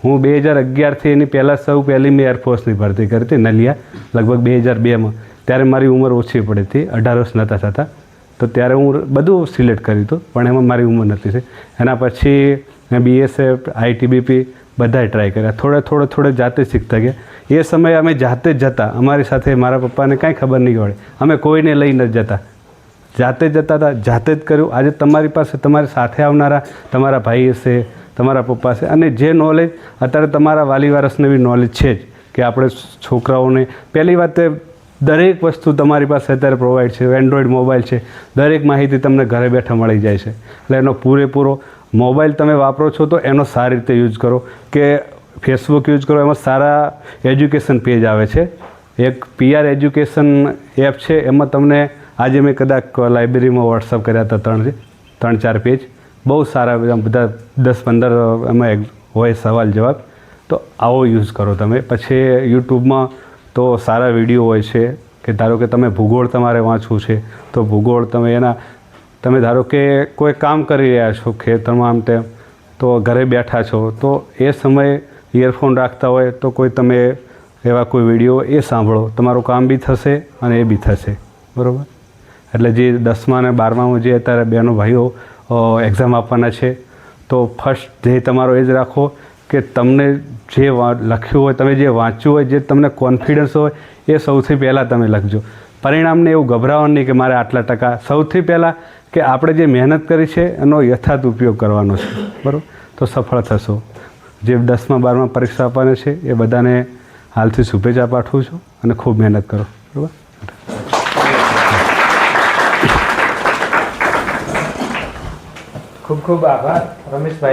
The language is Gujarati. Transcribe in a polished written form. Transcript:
હું 2011થી એની પહેલી મેં એરફોર્સની ભરતી કરી હતી નલિયા, લગભગ 2002માં. ત્યારે મારી ઉંમર ઓછી પડી હતી, 18 વર્ષ નહોતા થતા. તો ત્યારે હું બધું સિલેક્ટ કર્યું હતું, પણ એમાં મારી ઉંમર નથી થઈ. એના પછી મેં BSF, ITBP બધાય ટ્રાય કર્યા. થોડે જાતે શીખતા ગયા. એ સમયે અમે જાતે જ જતા, અમારી સાથે મારા પપ્પાને કાંઈ ખબર નહીં પડે, અમે કોઈને લઈને જ જતા, જાતે જ જતા હતા, જાતે જ કર્યું. આજે તમારી પાસે તમારી સાથે આવનારા તમારા ભાઈ હશે, તમારા પપ્પા છે, અને જે નોલેજ અત્યારે તમારા વાલી વારસને બી નોલેજ છે જ કે આપણે છોકરાઓને પહેલી વાત દરેક વસ્તુ તમારી પાસે અત્યારે પ્રોવાઈડ છે. એન્ડ્રોઈડ મોબાઈલ છે, દરેક માહિતી તમને ઘરે બેઠા મળી જાય છે. એટલે એનો પૂરેપૂરો મોબાઈલ તમે વાપરો છો તો એનો સારી રીતે યુઝ કરો. કે ફેસબુક યુઝ કરો, એમાં સારા એજ્યુકેશન પેજ આવે છે. એક PR એજ્યુકેશન એપ છે, એમાં તમને આજે મેં કદાચ લાઇબ્રેરીમાં વોટ્સઅપ કર્યા હતા 3-4 પેજ, બહુ સારા બધા 10-15 એમાં હોય સવાલ જવાબ. તો આવો યુઝ કરો તમે. પછી યુટ્યુબમાં તો સારા વિડીયો હોય છે કે ધારો કે તમે ભૂગોળ તમારે વાંચવું છે તો ભૂગોળ તમે ધારો કે કોઈ કામ કરી રહ્યા છો ખેતરમાં આમ તેમ, તો ઘરે બેઠા છો તો એ સમયે ઇયરફોન રાખતા હોય તો કોઈ તમે એવા કોઈ વિડીયો એ સાંભળો, તમારું કામ બી થશે અને એ બી થશે. બરાબર? એટલે જે 10મા અને 12મામાં જે અત્યારે બહેનો ભાઈઓ એક્ઝામ આપવાના છે તો ફર્સ્ટ ધ્યેય તમારો એ જ રાખો કે તમને જે લખ્યું હોય, તમે જે વાંચ્યું હોય, જે તમને કોન્ફિડન્સ હોય એ સૌથી પહેલાં તમે લખજો. પરિણામને એવું ગભરાવાનું નહીં કે મારે આટલા ટકા. સૌથી પહેલાં કે આપણે જે મહેનત કરી છે એનો યથાર્થ ઉપયોગ કરવાનો છે. બરાબર? તો સફળ થશો. જે 10મા 12મા પરીક્ષા આપવાની છે એ બધાને હાલથી શુભેચ્છા પાઠવું છું અને ખૂબ મહેનત કરો. બરાબર? ખૂબ ખૂબ આભાર રમેશભાઈ.